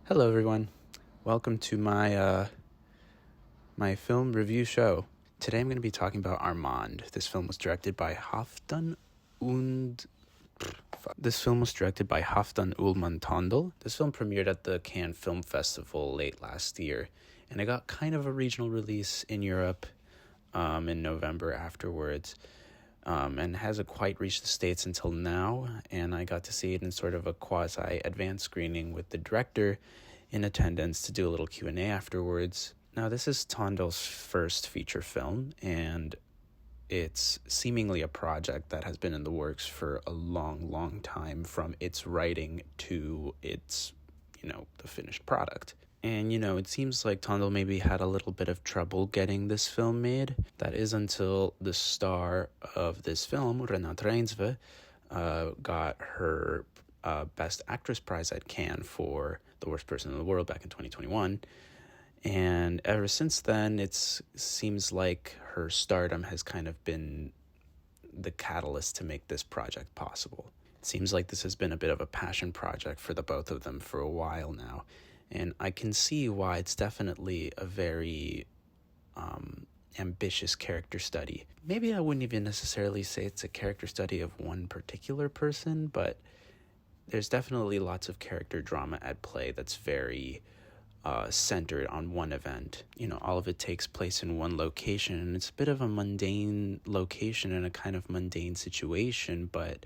Hello, everyone. Welcome to my film review show. Today, I'm going to be talking about Armand. This film was directed by halfdan ullman tøndel. This film premiered at the Cannes Film Festival late last year, and it got kind of a regional release in Europe in November afterwards. And hasn't quite reached the States until now, and I got to see it in sort of a quasi-advanced screening with the director in attendance to do a little Q&A afterwards. Now, this is Tondel's first feature film, and it's seemingly a project that has been in the works for a long time, from its writing to its, the finished product. And, it seems like Tøndel maybe had a little bit of trouble getting this film made. That is until the star of this film, renate, got her Best Actress prize at Cannes for The Worst Person in the World back in 2021. And ever since then, it seems like her stardom has kind of been the catalyst to make this project possible. It seems like this has been a bit of a passion project for the both of them for a while now. And I can see why it's definitely a very ambitious character study. Maybe I wouldn't even necessarily say it's a character study of one particular person, but there's definitely lots of character drama at play that's very centered on one event. All of it takes place in one location, and it's a bit of a mundane location and a kind of mundane situation, but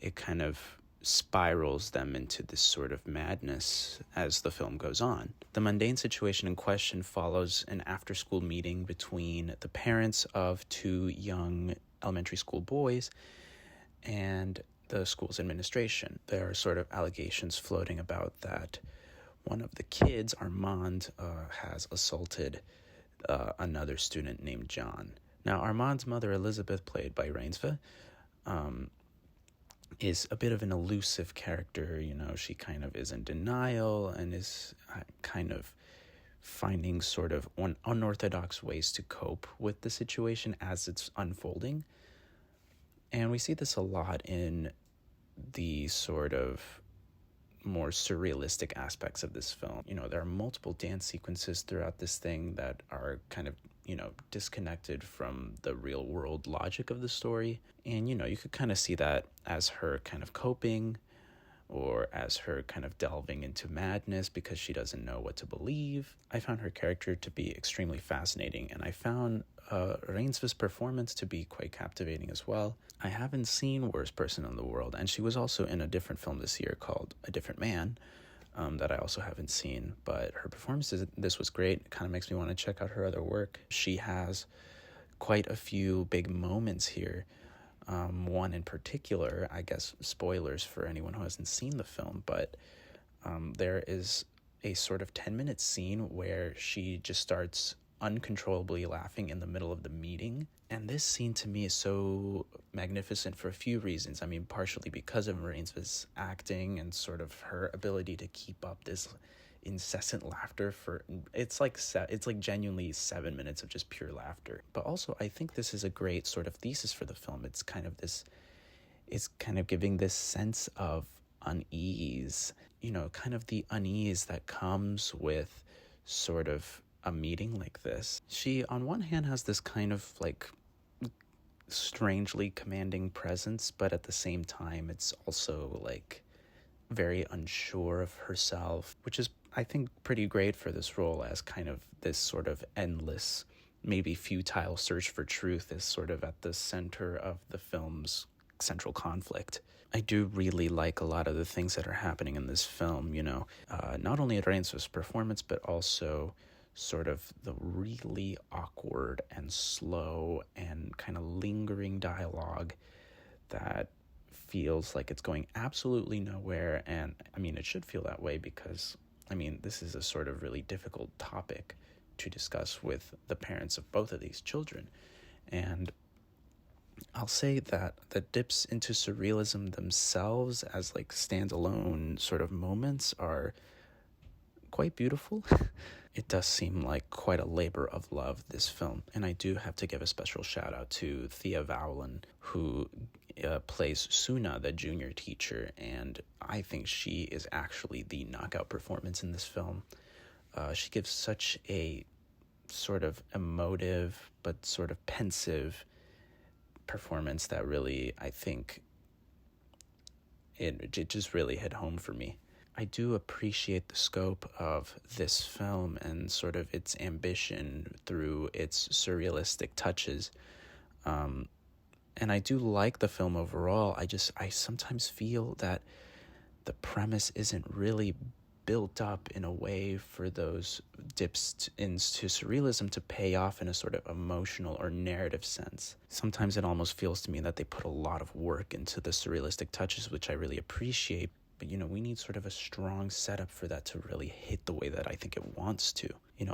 it kind of spirals them into this sort of madness as the film goes on. The mundane situation in question follows an after-school meeting between the parents of two young elementary school boys and the school's administration. There are sort of allegations floating about that one of the kids, Armand, has assaulted another student named John. Now, Armand's mother, Elizabeth, played by reinsve, is a bit of an elusive character. She kind of is in denial and is kind of finding sort of unorthodox ways to cope with the situation as it's unfolding. And we see this a lot in the sort of more surrealistic aspects of this film. There are multiple dance sequences throughout this thing that are kind of, disconnected from the real world logic of the story. And, you could kind of see that as her kind of coping, or as her kind of delving into madness because she doesn't know what to believe. I found her character to be extremely fascinating, and I found reinsve's performance to be quite captivating as well. I haven't seen Worst Person in the World, and she was also in a different film this year called A Different Man, that I also haven't seen, but her performance this was great. It kind of makes me want to check out her other work. She has quite a few big moments here. One in particular, I guess spoilers for anyone who hasn't seen the film, but there is a sort of 10-minute scene where she just starts uncontrollably laughing in the middle of the meeting. And this scene to me is so magnificent for a few reasons. I mean, partially because of reinsve's acting and sort of her ability to keep up this incessant laughter for it's like genuinely 7 minutes of just pure laughter. But also, I think this is a great sort of thesis for the film. It's kind of giving this sense of unease, kind of the unease that comes with sort of a meeting like this. She, on one hand, has this kind of like strangely commanding presence, but at the same time, it's also like very unsure of herself, which is, I think, pretty great for this role, as kind of this sort of endless, maybe futile search for truth is sort of at the center of the film's central conflict. I do really like a lot of the things that are happening in this film, not only reinsve's performance, but also sort of the really awkward and slow and kind of lingering dialogue that feels like it's going absolutely nowhere. And I mean, it should feel that way because, this is a sort of really difficult topic to discuss with the parents of both of these children. And I'll say that the dips into surrealism themselves as like standalone sort of moments are quite beautiful. It does seem like quite a labor of love, this film. And I do have to give a special shout out to Thea Vaulen, who plays Suna, the junior teacher, and I think she is actually the knockout performance in this film. She gives such a sort of emotive but sort of pensive performance that really, I think, it just really hit home for me. I do appreciate the scope of this film and sort of its ambition through its surrealistic touches. And I do like the film overall. I sometimes feel that the premise isn't really built up in a way for those dips into surrealism to pay off in a sort of emotional or narrative sense. Sometimes it almost feels to me that they put a lot of work into the surrealistic touches, which I really appreciate. But, we need sort of a strong setup for that to really hit the way that I think it wants to.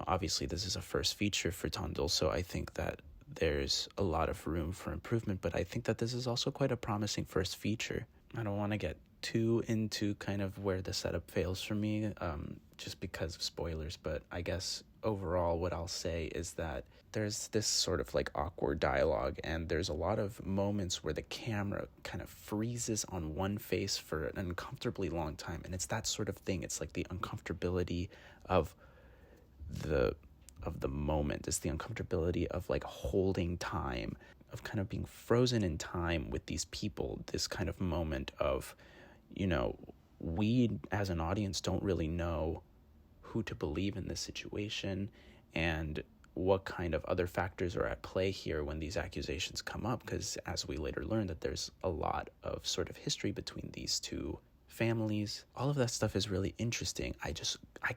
Obviously this is a first feature for tøndel, so I think that there's a lot of room for improvement, but I think that this is also quite a promising first feature. I don't want to get too into kind of where the setup fails for me, just because of spoilers, but I guess overall what I'll say is that there's this sort of like awkward dialogue, and there's a lot of moments where the camera kind of freezes on one face for an uncomfortably long time, and it's that sort of thing. It's like the uncomfortability of the moment. It's the uncomfortability of like holding time, of kind of being frozen in time with these people. This kind of moment of, we as an audience don't really know who to believe in this situation and what kind of other factors are at play here when these accusations come up, because as we later learn that there's a lot of sort of history between these two families. All of that stuff is really interesting. I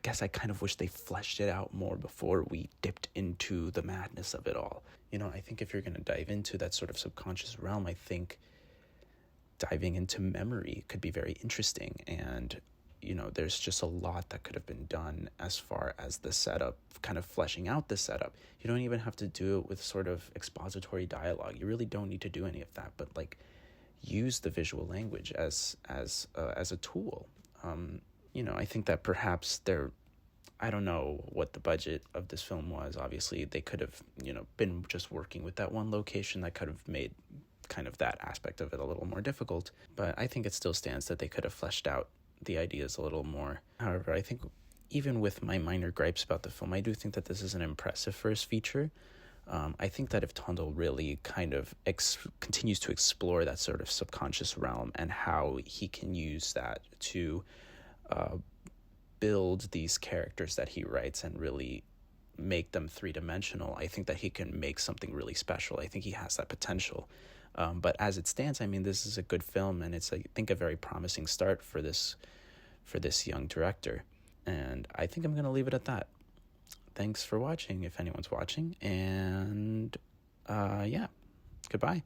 guess I kind of wish they fleshed it out more before we dipped into the madness of it all. I think if you're going to dive into that sort of subconscious realm, I think diving into memory could be very interesting. And, there's just a lot that could have been done as far as the setup, kind of fleshing out the setup. You don't even have to do it with sort of expository dialogue. You really don't need to do any of that, but like, use the visual language as a tool. I think that perhaps I don't know what the budget of this film was. Obviously, they could have, been just working with that one location. That could have made kind of that aspect of it a little more difficult. But I think it still stands that they could have fleshed out the ideas a little more. However, I think even with my minor gripes about the film, I do think that this is an impressive first feature. I think that if tøndel really kind of continues to explore that sort of subconscious realm and how he can use that to build these characters that he writes and really make them three-dimensional, I think that he can make something really special. I think he has that potential. But as it stands, I mean, this is a good film, and it's, I think, a very promising start for this young director. And I think I'm going to leave it at that. Thanks for watching, if anyone's watching, and yeah, goodbye.